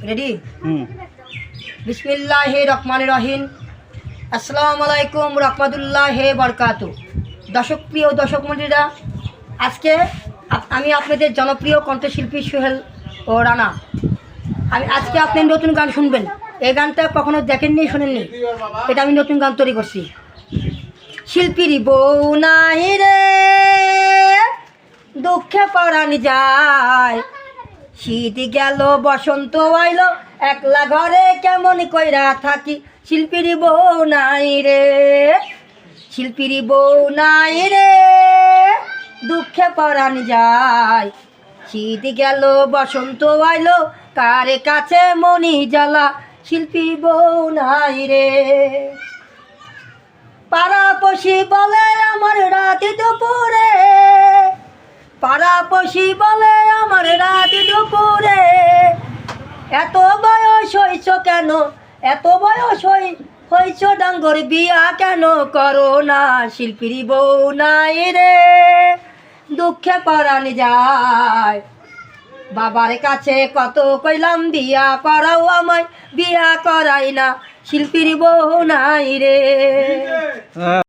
Ready? বিসমিল্লাহির রহমানির রহিম। আসসালামু আলাইকুম রাহমাতুল্লাহি বারাকাতুহু। প্রিয় দর্শক মণ্ডলীরা, আজকে আমি আপনাদের জনপ্রিয় কণ্ঠশিল্পী সোহেল ও রানা। আজকে আপনি নতুন গান শুনবেন। এই গানটা কখনো দেখেননি, শোনেননি। এটা আমি নতুন গান তৈরি করছি। শিল্পীর বউ নাই রে, দুঃখে পরাণ যায়। শীত গেল বসন্ত আইল, একলা ঘরে কেমন কইরা থাকি। শিল্পীর বউ নাই রে, শিল্পীর বউ নাই রে, দুঃখে পরাণ যায়। শীত গেল বসন্ত আইল, কারে কাছে মনি জ্বালা। শিল্পী বউ নাই রে। পাড়াপড়শি বলে আমার রাতি দুপুরে, পাড়াপড়শি বলে আমার রাতি দুপুরে, এত বয়স হইছ কেন, এত বয়স হইছ ডাঙ্গর, বিয়া কেন করো না। শিল্পীর বউ নাই রে, দুঃখে পরাণ যায়। বাবার কাছে কত কইলাম বিয়া করাও আমায়, বিয়া করাই না। শিল্পীর বউ নাই রে।